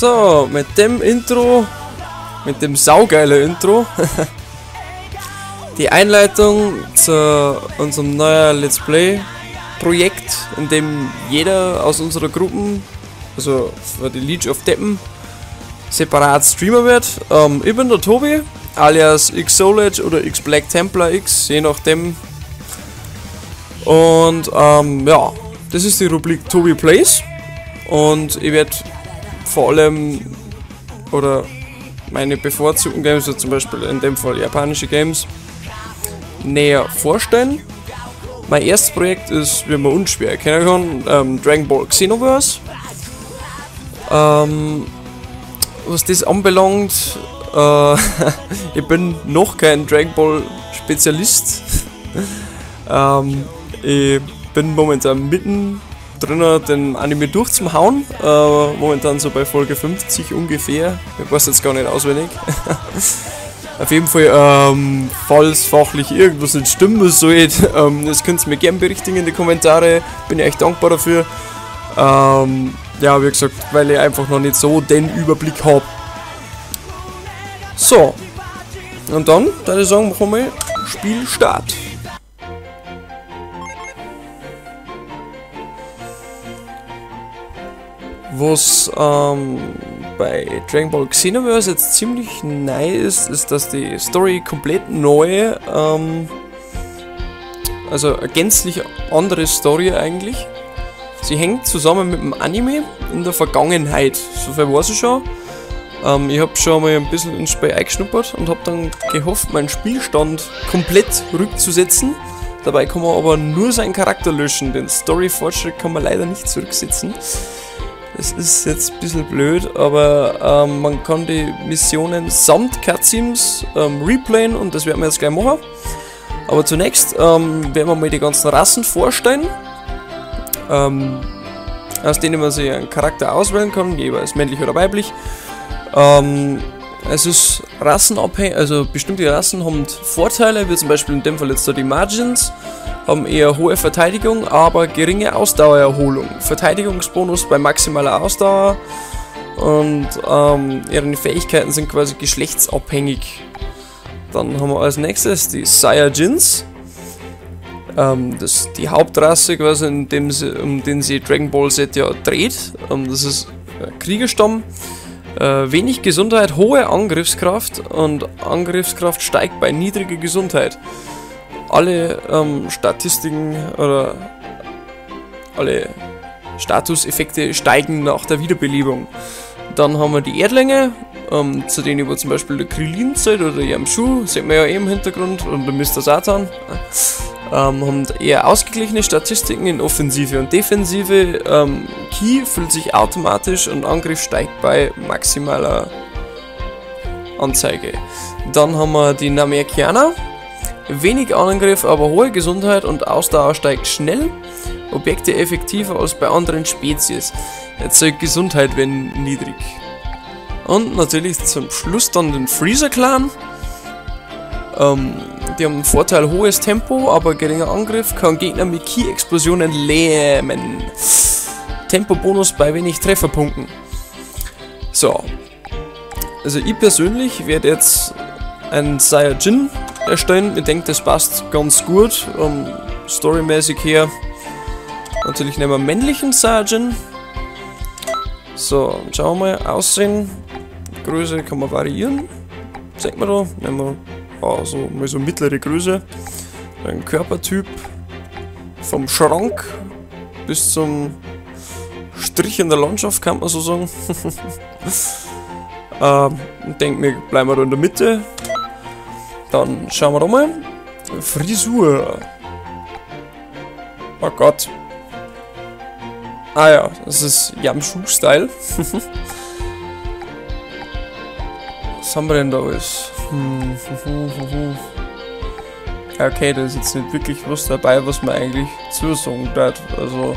So, mit dem Intro, mit dem saugeile Intro, die Einleitung zu unserem neuen Let's Play Projekt, in dem jeder aus unserer Gruppen, also für die Legion of Deppen, separat Streamer wird. Ich bin der Tobi, alias Xsolage oder X Black Templar X, je nachdem. Und ja, das ist die Rubrik Tobi Plays. Und ich werde vor allem, oder meine bevorzugten Games, also zum Beispiel in dem Fall japanische Games, näher vorstellen. Mein erstes Projekt ist, wie man unschwer erkennen kann, Dragon Ball Xenoverse. Was das anbelangt, ich bin noch kein Dragon Ball Spezialist. Ich bin momentan mitten drin, den Anime durchzuhauen. Momentan so bei Folge 50 ungefähr. Ich weiß jetzt gar nicht auswendig. Auf jeden Fall, falls fachlich irgendwas nicht stimmen sollte, das könnt ihr mir gerne berichtigen in die Kommentare. Bin ich echt dankbar dafür. Ja, wie gesagt, weil ich einfach noch nicht so den Überblick habe. So. Und dann, würde ich sagen, machen wir Spielstart. Was bei Dragon Ball Xenoverse jetzt ziemlich neu ist, ist, dass die Story komplett neu, also eine gänzlich andere Story eigentlich. Sie hängt zusammen mit dem Anime in der Vergangenheit, sofern weiß ich schon. Ich habe schon mal ein bisschen ins Spiel eingeschnuppert und habe dann gehofft, meinen Spielstand komplett rückzusetzen. Dabei kann man aber nur seinen Charakter löschen, den Story-Fortschritt kann man leider nicht zurücksetzen. Das ist jetzt ein bisschen blöd, aber man kann die Missionen samt Cutscenes replayen und das werden wir jetzt gleich machen. Aber zunächst werden wir mal die ganzen Rassen vorstellen, aus denen man sich einen Charakter auswählen kann, jeweils männlich oder weiblich. Es ist rassenabhängig, also bestimmte Rassen haben Vorteile, wie zum Beispiel in dem Fall jetzt so die Margins, haben eher hohe Verteidigung, aber geringe Ausdauererholung. Verteidigungsbonus bei maximaler Ausdauer und ihre Fähigkeiten sind quasi geschlechtsabhängig. Dann haben wir als nächstes die Saiyajins. Das ist die Hauptrasse quasi, um den sie Dragon Ball Z ja dreht. Das ist ein Kriegerstamm. Wenig Gesundheit, hohe Angriffskraft und Angriffskraft steigt bei niedriger Gesundheit. Alle Statistiken oder alle Statuseffekte steigen nach der Wiederbelebung. Dann haben wir die Erdlinge, zu denen über zum Beispiel der Krillin zählt oder der Yamchu, sieht man ja eben im Hintergrund, und der Mr. Satan. Haben eher ausgeglichene Statistiken in Offensive und Defensive. Ki füllt sich automatisch und Angriff steigt bei maximaler Anzeige. Dann haben wir die Namekianer. Wenig Angriff, aber hohe Gesundheit und Ausdauer steigt schnell. Objekte effektiver als bei anderen Spezies. Erzeugt Gesundheit, wenn niedrig. Und natürlich zum Schluss dann den Freezer Clan. Die haben einen Vorteil, hohes Tempo, aber geringer Angriff, kann Gegner mit Ki-Explosionen lähmen. Tempo-Bonus bei wenig Trefferpunkten. So. Also ich persönlich werde jetzt einen Saiyajin erstellen. Ich denke, das passt ganz gut, storymäßig her. Natürlich nehmen wir einen männlichen Saiyajin. So, schauen wir mal, Aussehen, Größe kann man variieren. Sieht man da, nehmen wir also mal so mittlere Größe. Ein Körpertyp vom Schrank bis zum Strich in der Landschaft, kann man so sagen. Ich denke, wir bleiben da in der Mitte. Dann schauen wir da mal. Frisur. Oh Gott. Ah ja, das ist Yamchu-Style. Was haben wir denn da alles? Okay, da ist jetzt nicht wirklich was dabei, was man eigentlich zusagen darf. Also.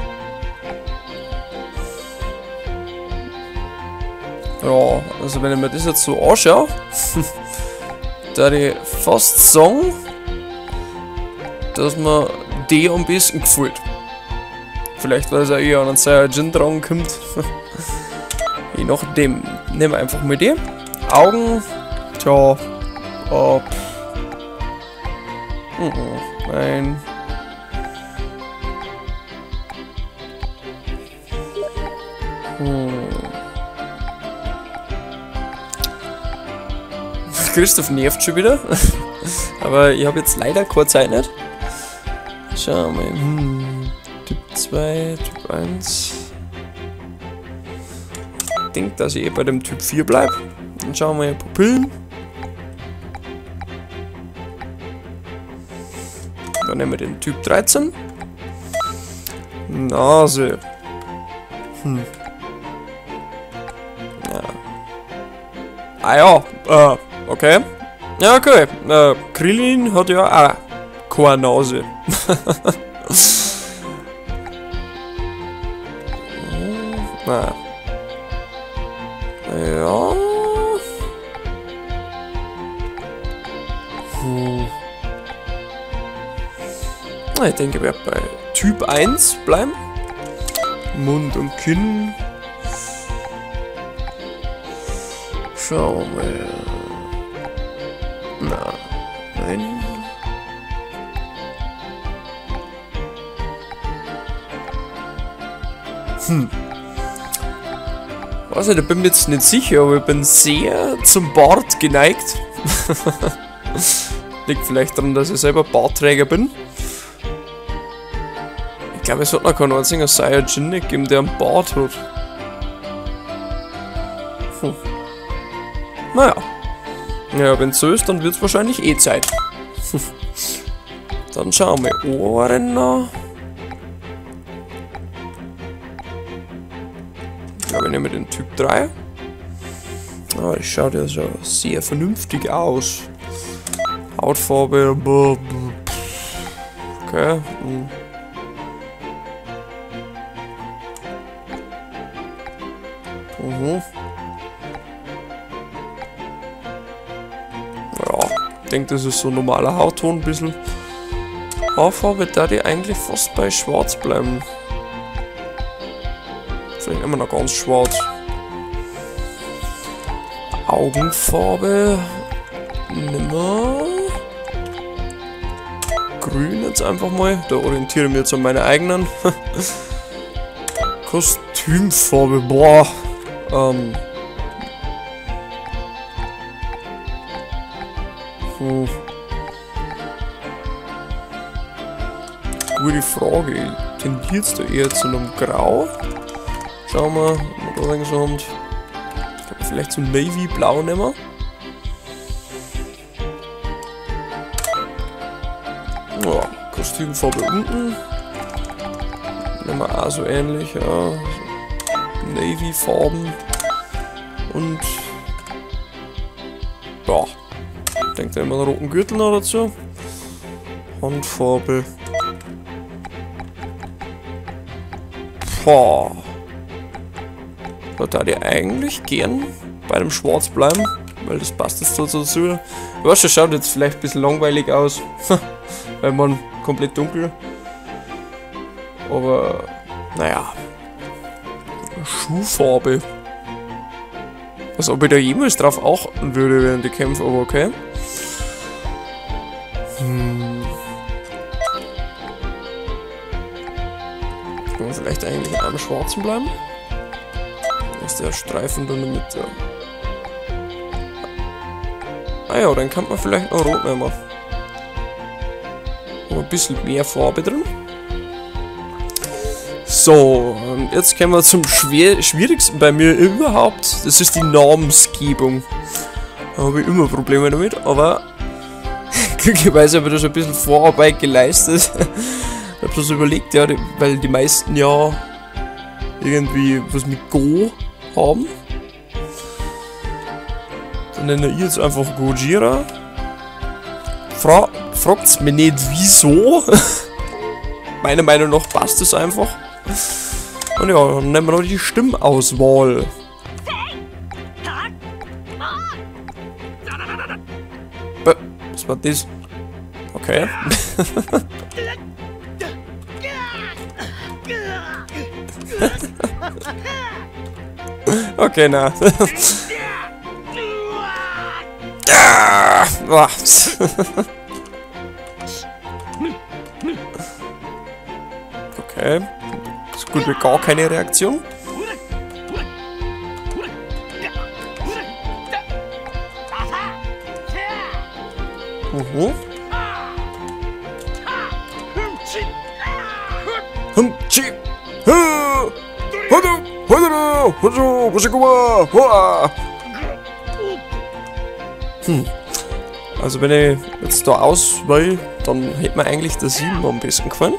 Ja, also wenn ich mir das jetzt so anschaue, da ich fast sagen, dass mir die am besten gefällt. Vielleicht weil es auch eher an einen Saiyajin dran kommt. Je nachdem. Nehmen wir einfach mal die. Augen. Tja. Nein. Christoph nervt schon wieder. Aber ich habe jetzt leider keine Zeit nicht. Schauen wir mal. Typ 2, Typ 1. Ich denke, dass ich bei dem Typ 4 bleibe. Dann schauen wir Pupillen. Dann nehmen wir den Typ 13. Nase. Ja. Ah ja, okay. Ja, okay. Krillin hat ja auch keine Nase. Na. Ja. Na, ich denke, ich werde bei Typ 1 bleiben. Mund und Kinn. Schauen wir. Na, nein. Weiß nicht, ich bin mir jetzt nicht sicher, aber ich bin sehr zum Bart geneigt. Liegt vielleicht daran, dass ich selber Bartträger bin. Ich glaube, es hat noch keinen einzigen Saiyajin gegeben, der einen Bart hat. Naja. Ja, wenn es so ist, dann wird es wahrscheinlich eh Zeit. Dann schauen wir Ohren noch. Ich glaube, ich nehme den Typ 3. Ah, das schaut ja so sehr vernünftig aus. Hautfarbe. Okay. Ja, ich denke, das ist so ein normaler Hautton, ein bisschen. Haarfarbe, da die eigentlich fast bei schwarz bleiben. Vielleicht immer noch ganz schwarz. Augenfarbe. Nimmer. Grün jetzt einfach mal. Da orientiere ich mich jetzt an meine eigenen. Kostümfarbe. Boah. Gute Frage. Tendiert es da eher zu einem Grau? Schauen wir, was da so haben. Ich glaube, vielleicht so Navy-Blau nehmen. Ja, Kostümfarbe unten. Nehmen wir auch so ähnlich, ja. So Navy-Farben. Und ja, ich denke, da immer einen roten Gürtel noch dazu. Handfarbe. Boah. Da darf ich eigentlich gern bei dem Schwarz bleiben, weil das passt jetzt so dazu. Aber schon schaut jetzt vielleicht ein bisschen langweilig aus, weil man komplett dunkel. Aber naja. Schuhfarbe. Als ob ich da jemals drauf achten würde während der Kämpfe, aber okay. Kann man vielleicht eigentlich in einem Schwarzen bleiben? Da ist der Streifen da in der Mitte. Ah ja, dann kann man vielleicht noch Rot nehmen. Noch ein bisschen mehr Farbe drin. So, und jetzt kommen wir zum schwierigsten bei mir überhaupt. Das ist die Namensgebung. Da habe ich immer Probleme damit, aber glücklicherweise habe ich da schon ein bisschen Vorarbeit geleistet. Ich habe das überlegt, ja, weil die meisten ja irgendwie was mit Go haben. Dann nenne ich jetzt einfach Gojira. Fragt's mir nicht wieso. Meiner Meinung nach passt es einfach. Und ja, dann nehmen wir noch die Stimmauswahl. Was war das? Okay. Okay, na. Okay. Ist gut wie gar keine Reaktion. Also wenn ich jetzt da auswähle, dann hätte mir eigentlich der 7 am besten gefallen.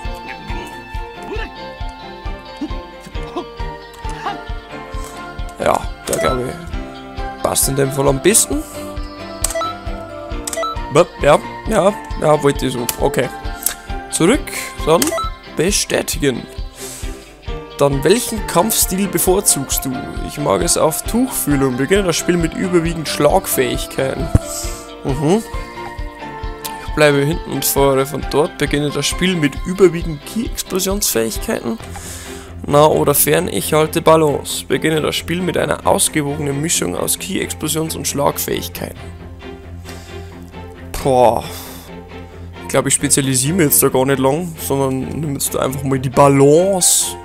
Ja, der glaube ich passt in dem Fall am besten. Ja, wollte ich so. Okay. Zurück, dann bestätigen. Dann, welchen Kampfstil bevorzugst du? Ich mag es auf Tuchfühlung. Beginne das Spiel mit überwiegend Schlagfähigkeiten. Ich bleibe hinten und fahre von dort. Beginne das Spiel mit überwiegend Ki-Explosionsfähigkeiten. Nah oder fern, ich halte Balance. Beginne das Spiel mit einer ausgewogenen Mischung aus Ki-Explosions- und Schlagfähigkeiten. Boah. Ich glaube, ich spezialisiere mich jetzt da gar nicht lang, sondern nehme jetzt da einfach mal die Balance.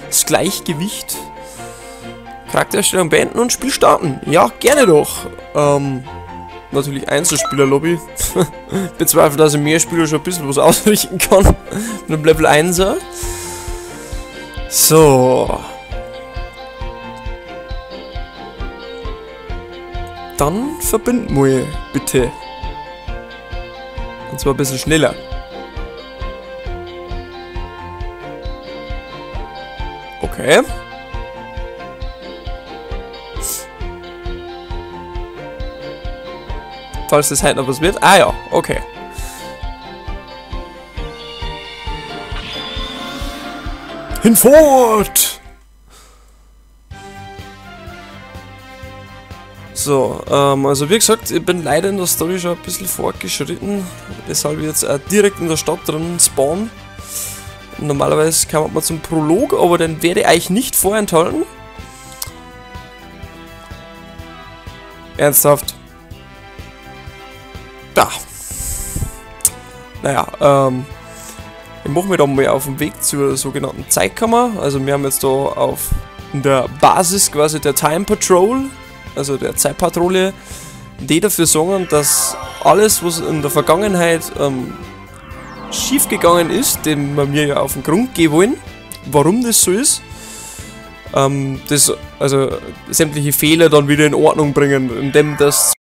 Das Gleichgewicht. Charaktererstellung beenden und Spiel starten. Ja, gerne doch. Natürlich Einzelspieler-Lobby. Bezweifle, dass ich mehr Spieler schon ein bisschen was ausrichten kann. Mit einem Level 1er. So. Dann verbinden wir bitte. Und zwar ein bisschen schneller. Okay. Falls das heute noch was wird. Ah ja, okay. Hinfort! So, also wie gesagt, ich bin leider in der Story schon ein bisschen fortgeschritten, weshalb ich jetzt auch direkt in der Stadt drin spawn. Normalerweise kam man zum Prolog, aber den werde ich euch nicht vorenthalten. Ernsthaft. Da. Naja, ich mache mich dann mal auf den Weg zur sogenannten Zeitkammer. Also wir haben jetzt da in der Basis quasi der Time Patrol, also der Zeitpatrouille, die dafür sorgen, dass alles, was in der Vergangenheit schief gegangen ist, dem wir mir ja auf den Grund gehen wollen, warum das so ist, also sämtliche Fehler dann wieder in Ordnung bringen, indem das